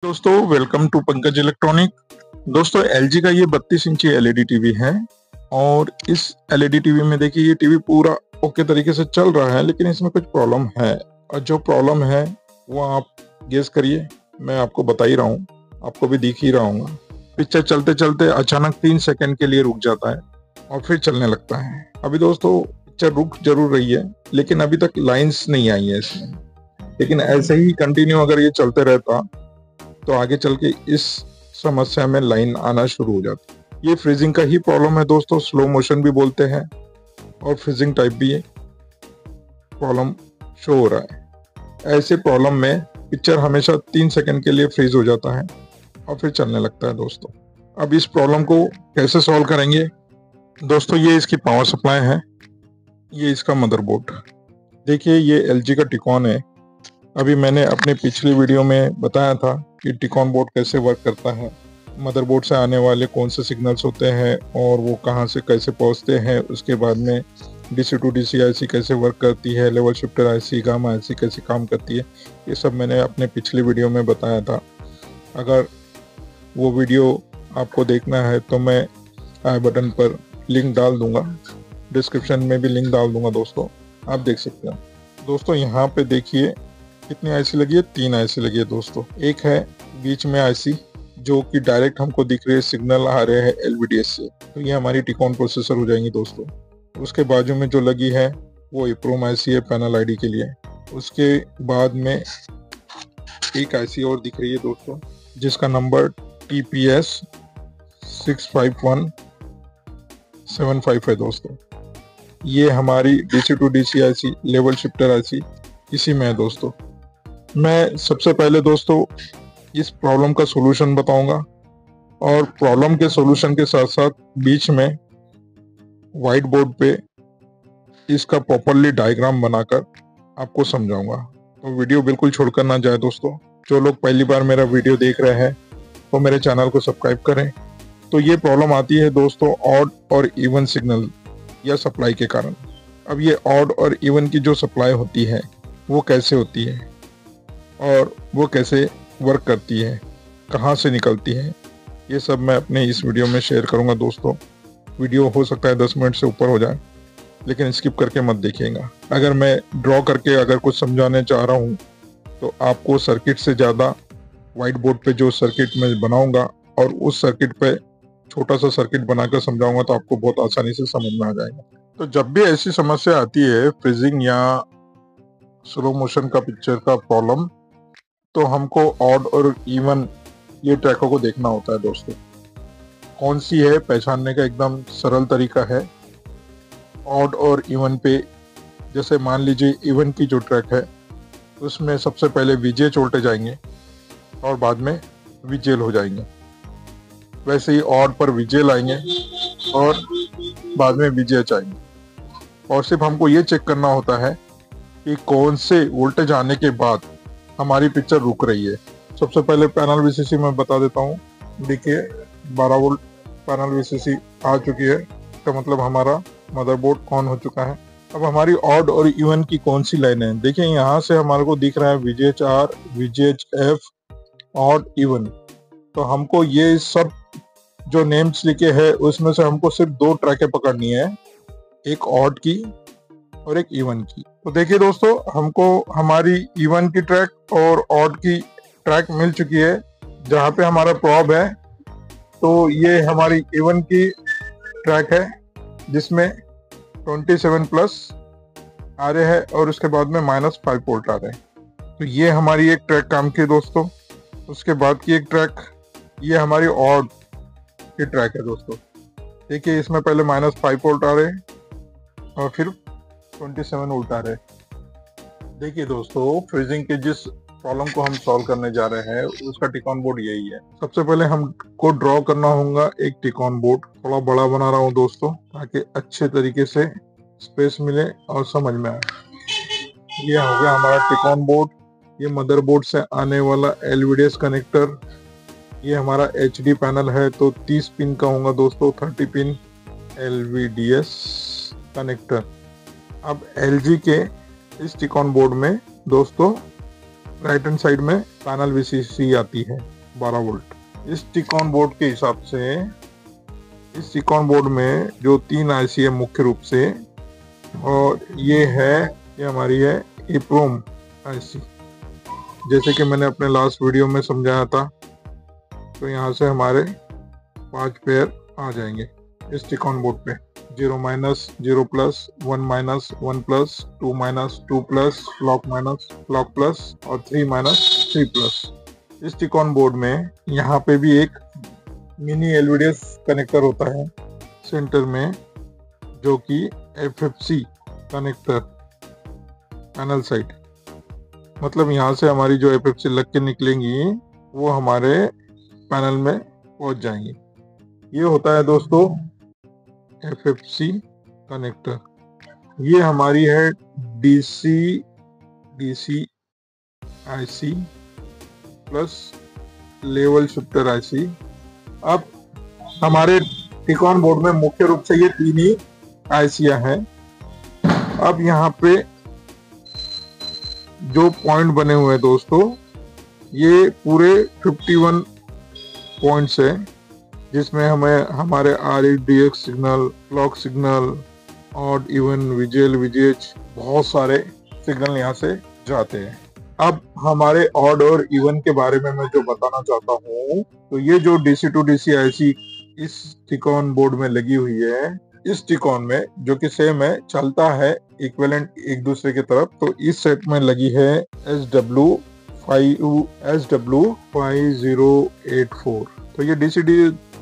दोस्तों welcome to Pankaj electronic. दोस्तों LG का ये 32 इंची एलईडी टीवी है और इस एलईडी टीवी में देखिए ये टीवी पूरा ओके तरीके से चल रहा है, लेकिन इसमें कुछ प्रॉब्लम है और जो प्रॉब्लम है वो आप गेस करिए। मैं आपको बता ही रहा हूँ, आपको भी दिख ही रहा हूँ। पिक्चर चलते चलते अचानक 3 सेकंड के लिए रुक जाता है और फिर चलने लगता है। अभी दोस्तों पिक्चर रुक जरूर रही है, लेकिन अभी तक लाइंस नहीं आई है इसमें। लेकिन ऐसे ही कंटिन्यू अगर ये चलते रहता तो आगे चल के इस समस्या में लाइन आना शुरू हो जाती। ये फ्रीजिंग का ही प्रॉब्लम है दोस्तों, स्लो मोशन भी बोलते हैं और फ्रीजिंग टाइप भी प्रॉब्लम शो हो रहा है। ऐसे प्रॉब्लम में पिक्चर हमेशा 3 सेकंड के लिए फ्रीज हो जाता है और फिर चलने लगता है दोस्तों। अब इस प्रॉब्लम को कैसे सॉल्व करेंगे दोस्तों? ये इसकी पावर सप्लाई है, ये इसका मदरबोर्ड। देखिए ये एलजी का टिकॉन है। अभी मैंने अपने पिछली वीडियो में बताया था कि टिकॉन बोर्ड कैसे वर्क करता है, मदरबोर्ड से आने वाले कौन से सिग्नल्स होते हैं और वो कहां से कैसे पहुंचते हैं। उसके बाद में डीसी टू डीसी आईसी कैसे वर्क करती है, level shifter IC, gamma IC कैसे काम करती है, ये सब मैंने अपने पिछली वीडियो में बताया था। अगर वो वीडियो आपको देखना है तो मैं आई बटन पर लिंक डाल दूंगा, डिस्क्रिप्शन में भी लिंक डाल दूंगा दोस्तों, आप देख सकते हैं। दोस्तों यहाँ पे देखिए कितनी आईसी लगी है, 3 आईसी लगी है दोस्तों। एक है बीच में आईसी जो कि डायरेक्ट हमको दिख रही है, सिग्नल आ रहे हैं एलवीडीएस से, तो ये हमारी टिकॉन प्रोसेसर हो जाएंगी दोस्तों। उसके बाजू में जो लगी है वो इप्रोम आईसी है पैनल आईडी के लिए। उसके बाद में एक आईसी और दिख रही है दोस्तों जिसका नंबर TPS 65175 है दोस्तों। ये हमारी DC to DC IC, level shifter IC इसी में है दोस्तों। मैं सबसे पहले दोस्तों इस प्रॉब्लम का सॉल्यूशन बताऊंगा और प्रॉब्लम के सॉल्यूशन के साथ साथ बीच में व्हाइट बोर्ड पे इसका प्रॉपरली डायग्राम बनाकर आपको समझाऊंगा। तो वीडियो बिल्कुल छोड़कर ना जाए दोस्तों। जो लोग पहली बार मेरा वीडियो देख रहे हैं वो मेरे चैनल को सब्सक्राइब करें। तो ये प्रॉब्लम आती है दोस्तों ऑड और इवन सिग्नल या सप्लाई के कारण। अब ये ऑड और इवन की जो सप्लाई होती है वो कैसे होती है और वो कैसे वर्क करती है, कहाँ से निकलती है, ये सब मैं अपने इस वीडियो में शेयर करूंगा दोस्तों। वीडियो हो सकता है 10 मिनट से ऊपर हो जाए, लेकिन स्किप करके मत देखिएगा। अगर मैं ड्रॉ करके अगर कुछ समझाने चाह रहा हूँ तो आपको सर्किट से ज़्यादा व्हाइट बोर्ड पे जो सर्किट मैं बनाऊंगा और उस सर्किट पे छोटा सा सर्किट बनाकर समझाऊंगा तो आपको बहुत आसानी से समझ में आ जाएगा। तो जब भी ऐसी समस्या आती है फ्रीजिंग या स्लो मोशन का पिक्चर का प्रॉब्लम, तो हमको ऑड और इवन ये ट्रैकों को देखना होता है दोस्तों। कौन सी है पहचानने का एकदम सरल तरीका है। ऑड और इवन पे जैसे मान लीजिए इवन की जो ट्रैक है उसमें सबसे पहले वीजेच उल्टे जाएंगे और बाद में वीजेल हो जाएंगे। वैसे ही ऑड पर वीजेल आएंगे और बाद में वीजेच आएंगे। और सिर्फ हमको ये चेक करना होता है कि कौन से वोल्टेज आने के बाद हमारी पिक्चर रुक रही है। सबसे पहले पैनल वीसीसी में बता देता हूँ। देखिए 12 वोल्ट पैनल वीसीसी आ चुकी है, इसका मतलब हमारा मदरबोर्ड ऑन हो चुका है। अब हमारी ऑड और इवन की कौन सी लाइन है, देखिए यहाँ से हमारे को दिख रहा है VGH-R, VGH-F, ऑड, इवन। तो हमको ये सब जो नेम्स लिखे हैं उसमें से हमको सिर्फ 2 ट्रैकें पकड़नी है, एक ऑड की और एक इवन की। तो देखिए दोस्तों हमको हमारी इवन की ट्रैक और ऑड की ट्रैक मिल चुकी है जहाँ पे हमारा प्रॉब है। तो ये हमारी इवन की ट्रैक है जिसमें 27 प्लस आ रहे हैं और उसके बाद में -5 वोल्ट आ रहे हैं। तो ये हमारी एक ट्रैक काम की दोस्तों। उसके बाद की एक ट्रैक ये हमारी ऑड की ट्रैक है दोस्तों। देखिए इसमें पहले -5 वोल्ट आ रहे हैं और फिर 27 वोल्ट आ रहे हैं। देखिए दोस्तों फ्रीजिंग के जिस प्रॉब्लम को हम सॉल्व करने जा रहे हैं उसका टिकॉन बोर्ड यही है। सबसे पहले हमको ड्रॉ करना होगा एक टिकॉन बोर्ड। थोड़ा बड़ा बना रहा हूँ दोस्तों ताकि अच्छे तरीके से स्पेस मिले और समझ में आए। ये हो गया हमारा टिकॉन बोर्ड। ये मदरबोर्ड से आने वाला एलवीडीएस कनेक्टर। ये हमारा HD पैनल है तो 30 पिन का होगा दोस्तों, 30 पिन LVDS कनेक्टर। अब LG के इस टिकॉन बोर्ड में दोस्तों राइट हैंड साइड में पैनल VCC आती है। 12 वोल्ट। इस टिकॉन बोर्ड के हिसाब से इस टिकॉन बोर्ड में जो 3 आईसी है मुख्य रूप से, और ये हमारी है EEPROM आईसी। जैसे कि मैंने अपने लास्ट वीडियो में समझाया था, तो यहाँ से हमारे 5 पेयर आ जाएंगे इस टिकॉन बोर्ड पे। 0 minus, 0 plus, 1 minus, 1 plus, 2 minus, 2 plus, clock minus, clock plus और 3 माइनस, 3 प्लस। इस टिकॉन बोर्ड में यहाँ पे भी एक मिनी LVDS कनेक्टर होता है सेंटर में, जो कि FFC कनेक्टर पैनल साइड, मतलब यहाँ से हमारी जो FFC लग के निकलेंगी वो हमारे पैनल में पहुंच जाएंगी। ये होता है दोस्तों FFC कनेक्टर। ये हमारी है DC IC plus level shifter IC। अब हमारे टिकॉन बोर्ड में मुख्य रूप से ये 3 ही आईसियां हैं। अब यहाँ पे जो पॉइंट बने हुए हैं दोस्तों, ये पूरे 51 पॉइंट्स है, जिसमें हमें हमारे REDX signal, clock signal, odd, even, VGL, VGH, बहुत सारे सिग्नल यहाँ से जाते हैं। अब हमारे ऑड और इवन के बारे में मैं जो बताना चाहता हूँ, तो ये जो DC to DC IC इस टिकॉन बोर्ड में लगी हुई है, इस टिकॉन में जो कि सेम है, चलता है इक्विवेलेंट एक दूसरे की तरफ, तो इस सेट में लगी है SW5084। तो ये DC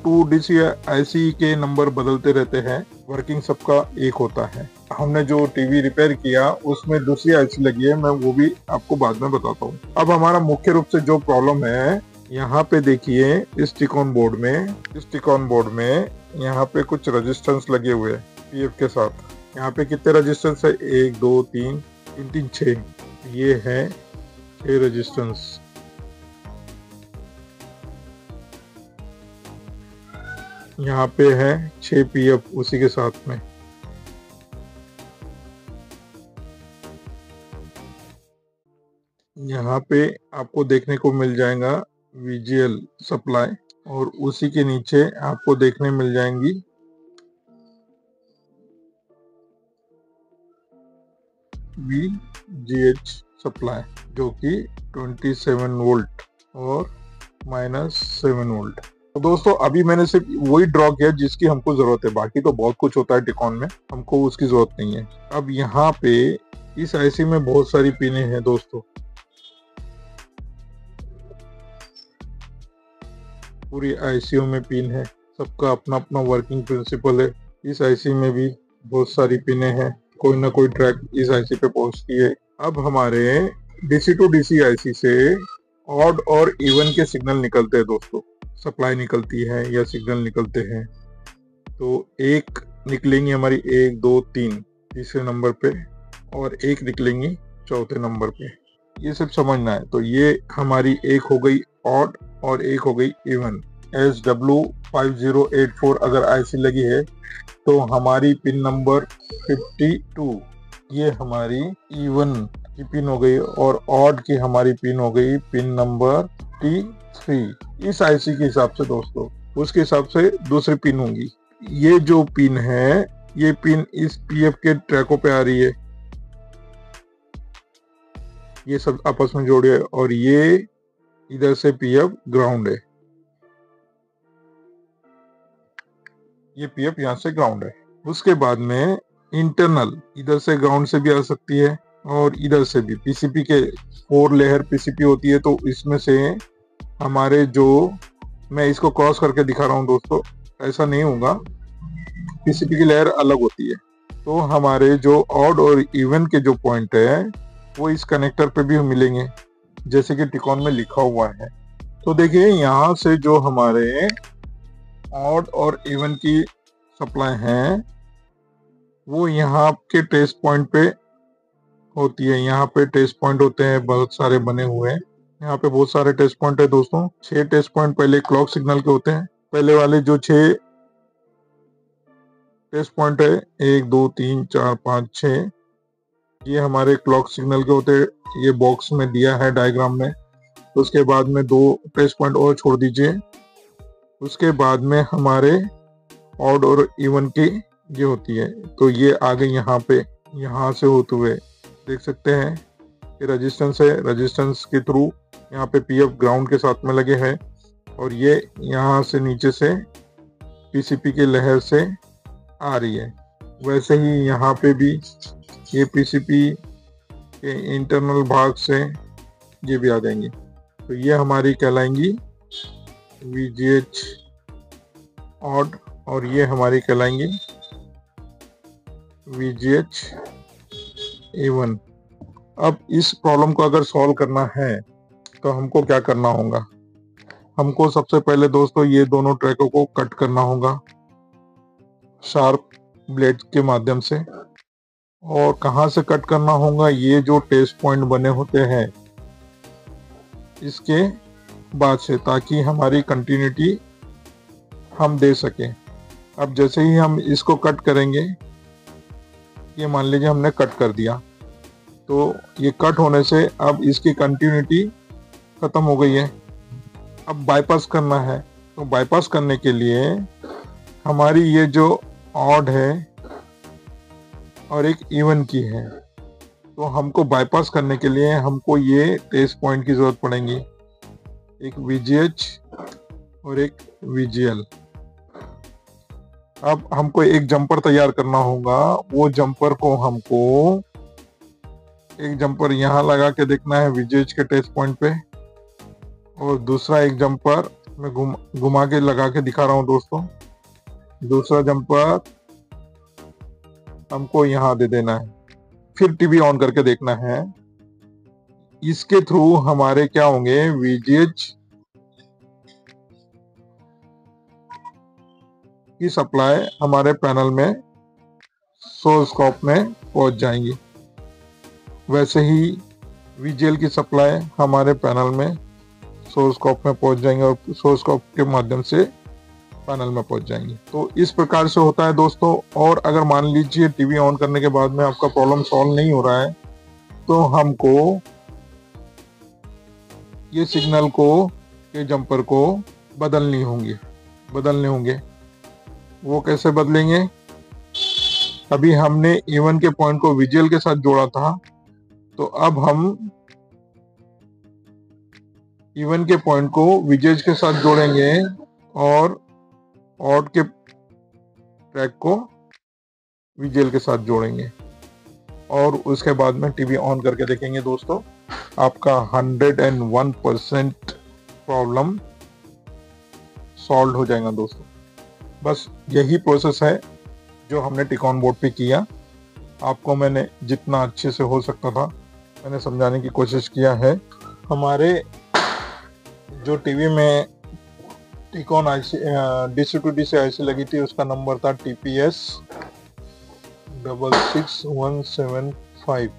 to DC IC के नंबर बदलते रहते हैं, वर्किंग सबका एक होता है। हमने जो टीवी रिपेयर किया उसमें दूसरी आईसी लगी है, मैं वो भी आपको बाद में बताता हूँ। अब हमारा मुख्य रूप से जो प्रॉब्लम है, यहाँ पे देखिए इस टिकॉन बोर्ड में यहाँ पे कुछ रेजिस्टेंस लगे हुए हैं PF के साथ। यहाँ पे कितने रेजिस्टेंस है? 1 2 3 3 6, ये है 6 रेजिस्टेंस। यहाँ पे है 6 PF उसी के साथ में। यहाँ पे आपको देखने को मिल जाएगा VGL सप्लाई, और उसी के नीचे आपको देखने मिल जाएंगी VGH सप्लाई, जो कि 27 वोल्ट और -7 वोल्ट। तो दोस्तों अभी मैंने सिर्फ वही ड्रॉ किया जिसकी हमको जरूरत है, बाकी तो बहुत कुछ होता है टिकॉन में, हमको उसकी जरूरत नहीं है। अब यहाँ पे इस आईसी में बहुत सारी पिनें हैं दोस्तों, पूरी आईसीयू में पिन है, सबका अपना अपना वर्किंग प्रिंसिपल है। इस आईसी में भी बहुत सारी पिनें हैं, कोई ना कोई ट्रैक इस आईसी पे पहुंचती है। अब हमारे DC to DC आईसी से ऑड और इवन के सिग्नल निकलते हैं दोस्तों, सप्लाई निकलती है या सिग्नल निकलते हैं। तो एक निकलेंगी हमारी 1 2 3 तीसरे नंबर पे, और एक निकलेंगी चौथे नंबर पे। ये सब समझना है। तो ये हमारी एक हो गई ऑड और एक हो गई इवन। SW5084 अगर आईसी लगी है तो हमारी पिन नंबर 52 ये हमारी इवन की पिन हो गई, और ऑड की हमारी पिन हो गई पिन नंबर T3 इस आईसी के हिसाब से दोस्तों। उसके हिसाब से दूसरी पिन होंगी। ये जो पिन है, ये पिन इस PF के ट्रैकों पे आ रही है, ये सब आपस में जोड़े, और ये इधर से PF ग्राउंड है, ये PF यहाँ से ग्राउंड है। उसके बाद में इंटरनल इधर से ग्राउंड से भी आ सकती है, और इधर से भी। PCP के 4 लेयर PCP होती है, तो इसमें से हमारे जो, मैं इसको क्रॉस करके दिखा रहा हूँ दोस्तों, ऐसा नहीं होगा, PCP की लेयर अलग होती है। तो हमारे जो ऑड और इवन के जो पॉइंट है वो इस कनेक्टर पे भी मिलेंगे, जैसे कि टिकॉन में लिखा हुआ है। तो देखिए यहाँ से जो हमारे ऑड और इवन की सप्लाई हैं वो यहाँ के टेस्ट पॉइंट पे होती है। यहाँ पे टेस्ट पॉइंट होते हैं, बहुत सारे बने हुए हैं। यहाँ पे बहुत सारे टेस्ट पॉइंट है दोस्तों। 6 टेस्ट पॉइंट पहले क्लॉक सिग्नल के होते हैं। पहले वाले जो 6 टेस्ट पॉइंट है, 1 2 3 4 5 6, ये हमारे क्लॉक सिग्नल के होते हैं। ये बॉक्स में दिया है डायग्राम में। उसके बाद में 2 ट्रेस पॉइंट और छोड़ दीजिए। उसके बाद में हमारे ऑड और इवन की ये होती है, तो ये आ गई यहाँ पे, यहाँ से होते हुए देख सकते हैं कि रेजिस्टेंस है, रेजिस्टेंस के थ्रू यहाँ पे पीएफ ग्राउंड के साथ में लगे हैं और ये यहाँ से नीचे से पीसीपी के लहर से आ रही है। वैसे ही यहाँ पे भी ये पीसीपी के इंटरनल भाग से ये भी आ जाएंगी, तो ये हमारी कहलाएंगी VGH ऑड और ये हमारी कहलाएंगी VGH इवन। अब इस प्रॉब्लम को अगर सॉल्व करना है तो हमको क्या करना होगा? हमको सबसे पहले दोस्तों ये दोनों ट्रैकों को कट करना होगा शार्प ब्लेड के माध्यम से। और कहाँ से कट करना होगा? ये जो टेस्ट पॉइंट बने होते हैं इसके बाद से, ताकि हमारी कंटिन्यूटी हम दे सकें। अब जैसे ही हम इसको कट करेंगे, ये मान लीजिए हमने कट कर दिया, तो ये कट होने से अब इसकी कंटिन्यूटी खत्म हो गई है। अब बाईपास करना है, तो बाईपास करने के लिए हमारी ये जो ऑड है और एक इवन की है, तो हमको बाईपास करने के लिए हमको ये टेस्ट पॉइंट की जरूरत पड़ेगी, एक VGH और एक VGL। अब हमको एक जंपर तैयार करना होगा। वो जंपर को हमको एक जंपर यहाँ लगा के देखना है VGH के टेस्ट पॉइंट पे, और दूसरा एक जंपर मैं घुमा के लगा के दिखा रहा हूँ दोस्तों। दूसरा जंपर हमको यहाँ दे देना है, फिर टीवी ऑन करके देखना है। इसके थ्रू हमारे क्या होंगे, VGH की सप्लाई हमारे पैनल में सोर्सस्कोप में पहुंच जाएंगी। वैसे ही VGL की सप्लाई हमारे पैनल में सोर्सस्कोप में पहुंच जाएंगे और सोर्सस्कोप के माध्यम से पैनल में पहुंच जाएंगे। तो इस प्रकार से होता है दोस्तों। और अगर मान लीजिए टीवी ऑन करने के बाद में आपका प्रॉब्लम सॉल्व नहीं हो रहा है, तो हमको ये सिग्नल को, ये जंपर को बदलने होंगे। वो कैसे बदलेंगे? अभी हमने इवन के पॉइंट को VGL के साथ जोड़ा था, तो अब हम इवन के पॉइंट को VGH के साथ जोड़ेंगे और ऑड के ट्रैक को VGL के साथ जोड़ेंगे, और उसके बाद में टीवी ऑन करके देखेंगे दोस्तों। आपका 101% प्रॉब्लम सॉल्व हो जाएगा दोस्तों। बस यही प्रोसेस है जो हमने टिकॉन बोर्ड पे किया। आपको मैंने जितना अच्छे से हो सकता था मैंने समझाने की कोशिश किया है। हमारे जो टीवी में टिकॉन DC to DC IC लगी थी, उसका नंबर था TPS 66175,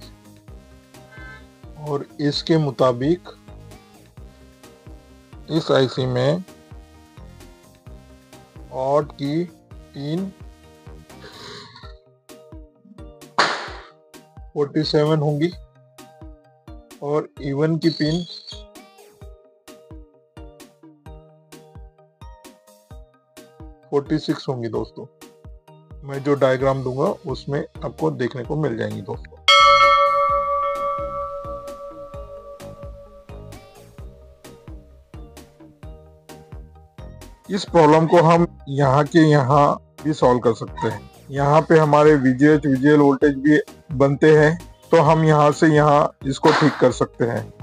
और इसके मुताबिक इस IC में ऑड की 3 47 होंगी और इवन की पिन 46 होंगी दोस्तों। मैं जो डायग्राम दूंगा उसमें आपको देखने को मिल जाएंगी दोस्तों। इस प्रॉब्लम को हम यहाँ के यहाँ भी सॉल्व कर सकते हैं। यहाँ पे हमारे VGH VGL वोल्टेज भी बनते हैं, तो हम यहाँ से यहाँ इसको ठीक कर सकते हैं।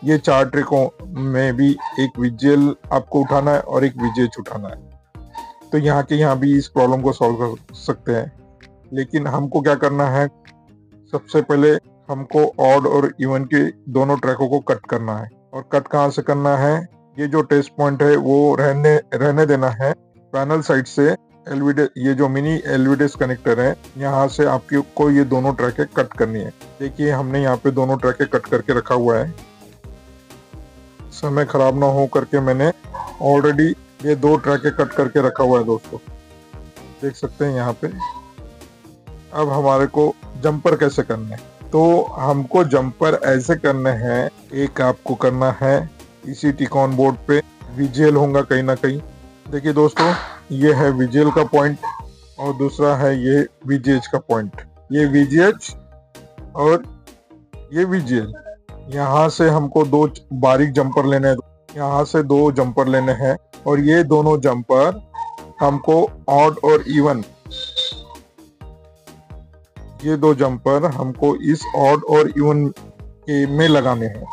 ये 4 ट्रिकों में भी एक VGL आपको उठाना है और एक VGH उठाना है, तो यहाँ के यहाँ भी इस प्रॉब्लम को सॉल्व कर सकते हैं। लेकिन हमको क्या करना है, सबसे पहले हमको ऑड और इवन के दोनों ट्रैकों को कट करना है। और कट कहाँ से करना है? ये जो टेस्ट पॉइंट है वो रहने देना है। पैनल साइड से ये जो मिनी LVDS कनेक्टर है, यहाँ से आपकी को ये दोनों ट्रैकें कट करनी है। देखिए हमने यहाँ पे दोनों ट्रैकें कट करके रखा हुआ है। समय खराब ना हो करके मैंने ऑलरेडी ये 2 ट्रैकें कट करके रखा हुआ है दोस्तों, देख सकते हैं यहाँ पे। अब हमारे को जंपर कैसे करना है, तो हमको जंपर ऐसे करने हैं, एक आपको करना है इसी टिकॉन बोर्ड पे वीजीएल होगा कहीं ना कहीं। देखिए दोस्तों, ये है वीजीएल का पॉइंट और दूसरा है ये वीजीएच का पॉइंट। ये वीजीएच और ये वीजीएल। यहाँ से हमको दो बारीक जंपर लेने हैं, यहाँ से दो जंपर लेने हैं और ये दोनों जंपर हमको ऑड और इवन, ये दो जंपर हमको इस ऑड और इवन के में लगाने हैं।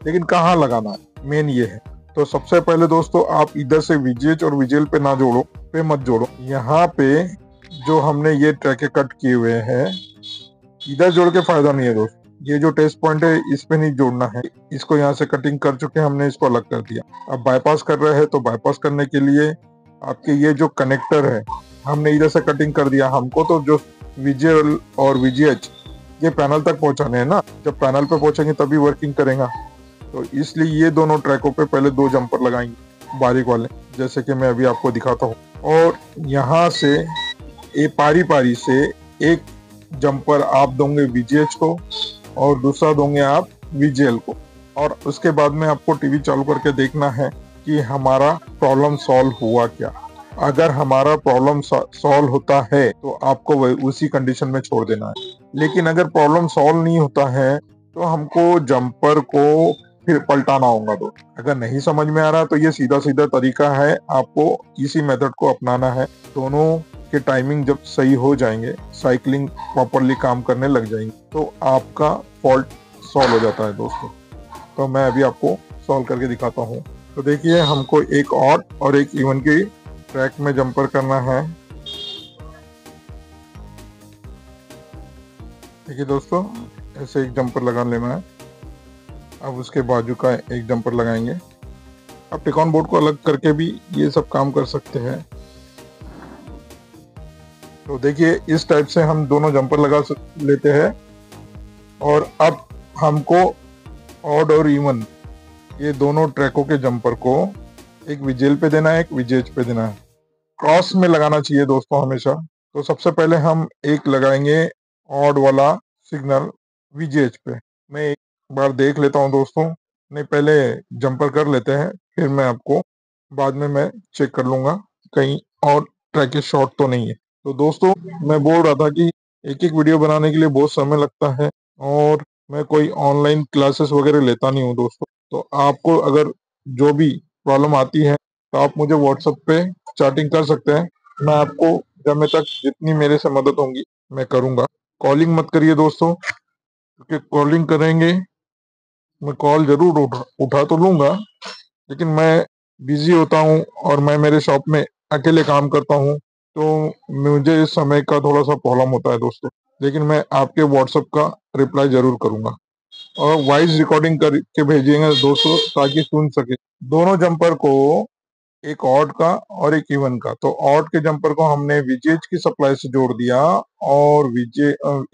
लेकिन कहाँ लगाना है, मेन ये है। तो सबसे पहले दोस्तों, आप इधर से वीजीएच और वीजीएल पे ना जोड़ो, पे मत जोड़ो। यहाँ पे जो हमने ये ट्रैके कट किए हुए हैं, इधर जोड़ के फायदा नहीं है दोस्तों। ये जो टेस्ट पॉइंट है इस पे नहीं जोड़ना है, इसको यहाँ से कटिंग कर चुके हैं हमने, इसको अलग कर दिया। अब बाईपास कर रहे हैं तो बाईपास करने के लिए आपके ये जो कनेक्टर है हमने इधर से कटिंग कर दिया। हमको तो जो वीजीएल और वीजीएच ये पैनल तक पहुंचाने हैं ना, जब पैनल पे पहुंचेंगे तभी वर्किंग करेगा। तो इसलिए ये दोनों ट्रैकों पे पहले दो जंपर लगाएंगे बारीक वाले, जैसे कि मैं अभी आपको दिखाता हूँ। और यहाँ से ये पारी पारी से एक जंपर आप दोगे वीजीएच को और दूसरा दोगे आप वीजीएल को। और उसके बाद में आपको टीवी चालू करके देखना है कि हमारा प्रॉब्लम सॉल्व हुआ क्या। अगर हमारा प्रॉब्लम सॉल्व होता है तो आपको उसी कंडीशन में छोड़ देना है। लेकिन अगर प्रॉब्लम सॉल्व नहीं होता है तो हमको जंपर को फिर पलटाना होगा। तो अगर नहीं समझ में आ रहा तो ये सीधा सीधा तरीका है, आपको इसी मेथड को अपनाना है। दोनों के टाइमिंग जब सही हो जाएंगे, साइकिलिंग प्रॉपरली काम करने लग जाएंगे, तो आपका फॉल्ट सॉल्व हो जाता है दोस्तों। तो मैं अभी आपको सॉल्व करके दिखाता हूँ। तो देखिए, हमको एक ऑड और एक इवन की ट्रैक में जंपर करना है। देखिए दोस्तों, ऐसे एक जंपर लगा लेना है। अब उसके बाजू का एक जंपर लगाएंगे। अब टिकॉन बोर्ड को अलग करके भी ये सब काम कर सकते हैं। तो देखिए, इस टाइप से हम दोनों जंपर लगा लेते हैं। और अब हमको ऑड और इवन ये दोनों ट्रैकों के जंपर को एक वीजीएल पे देना है, एक वीजीएच पे देना है। क्रॉस में लगाना चाहिए दोस्तों हमेशा। तो सबसे पहले हम एक लगाएंगे ऑड वाला सिग्नल वीजीएच पे। मैं एक बार देख लेता हूँ दोस्तों, नहीं पहले जंपर कर लेते हैं, फिर मैं आपको बाद में मैं चेक कर लूंगा कहीं और ट्रैक शॉर्ट तो नहीं है। तो दोस्तों, मैं बोल रहा था कि एक एक वीडियो बनाने के लिए बहुत समय लगता है और मैं कोई ऑनलाइन क्लासेस वगैरह लेता नहीं हूँ दोस्तों। तो आपको अगर जो भी प्रॉब्लम आती है तो आप मुझे व्हाट्सएप पे चैटिंग कर सकते हैं। मैं आपको जब मैं तक जितनी मेरे से मदद होंगी मैं करूंगा। कॉलिंग मत करिए दोस्तों, क्योंकि कॉलिंग करेंगे मैं कॉल जरूर उठा तो लूंगा, लेकिन मैं बिजी होता हूँ और मैं मेरे शॉप में अकेले काम करता हूँ, तो मुझे इस समय का थोड़ा सा प्रॉब्लम होता है दोस्तों। लेकिन मैं आपके व्हाट्सएप का रिप्लाई जरूर करूंगा और वॉइस रिकॉर्डिंग करके भेजिएगा दोस्तों, ताकि सुन सके दोनों जंपर को, एक ऑड का और एक इवन का। तो ऑड के जंपर को हमने वीजीएच की सप्लाई से जोड़ दिया और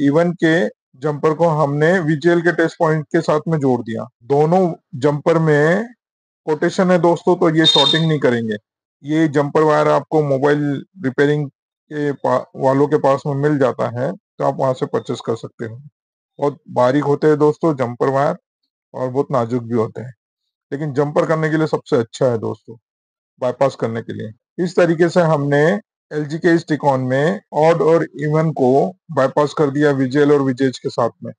इवन के जंपर को हमने वीजीएल के टेस्ट पॉइंट के साथ में जोड़ दिया। दोनों जंपर में कोटेशन है दोस्तों, तो ये शॉर्टिंग नहीं करेंगे। ये जंपर वायर आपको मोबाइल रिपेयरिंग के वालों के पास में मिल जाता है, तो आप वहां से परचेस कर सकते हो। बहुत बारीक होते हैं दोस्तों जंपर वायर और बहुत नाजुक भी होते हैं, लेकिन जंपर करने के लिए सबसे अच्छा है दोस्तों, बाईपास करने के लिए। इस तरीके से हमने एलजी के इस टिकॉन में ऑड और इवन को बाईपास कर दिया वीजीएल और वीजेज के साथ में।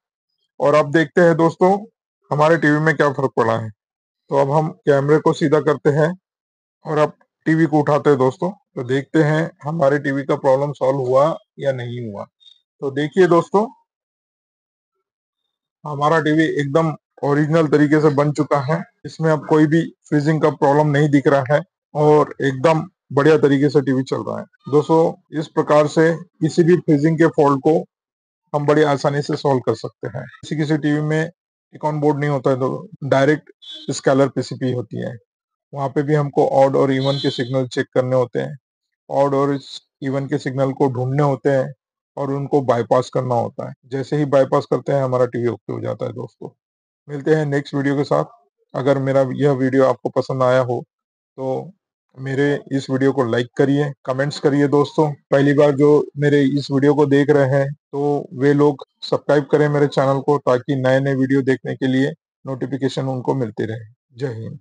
और अब देखते हैं दोस्तों हमारे टीवी में क्या फर्क पड़ा है। तो अब हम कैमरे को सीधा करते हैं और अब टीवी को उठाते हैं दोस्तों। तो देखते हैं हमारे टीवी का प्रॉब्लम सॉल्व हुआ या नहीं हुआ। तो देखिए दोस्तों, हमारा टीवी एकदम ओरिजिनल तरीके से बन चुका है। इसमें अब कोई भी फ्रीजिंग का प्रॉब्लम नहीं दिख रहा है और एकदम बढ़िया तरीके से टीवी चल रहा है दोस्तों। इस प्रकार से किसी भी फ्रीजिंग के फॉल्ट को हम बड़ी आसानी से सॉल्व कर सकते हैं। किसी किसी टीवी में टिकॉन बोर्ड नहीं होता है तो डायरेक्ट स्केलर पीसीबी होती है, वहां पे भी हमको ऑड और इवन के सिग्नल चेक करने होते हैं, ऑड और इवन के सिग्नल को ढूंढने होते हैं और उनको बाईपास करना होता है। जैसे ही बाईपास करते हैं हमारा टीवी ओके हो जाता है दोस्तों। मिलते हैं नेक्स्ट वीडियो के साथ। अगर मेरा यह वीडियो आपको पसंद आया हो तो मेरे इस वीडियो को लाइक करिए, कमेंट्स करिए दोस्तों। पहली बार जो मेरे इस वीडियो को देख रहे हैं, तो वे लोग सब्सक्राइब करें मेरे चैनल को, ताकि नए-नए वीडियो देखने के लिए नोटिफ़िकेशन उनको मिलती रहे। जय हिंद।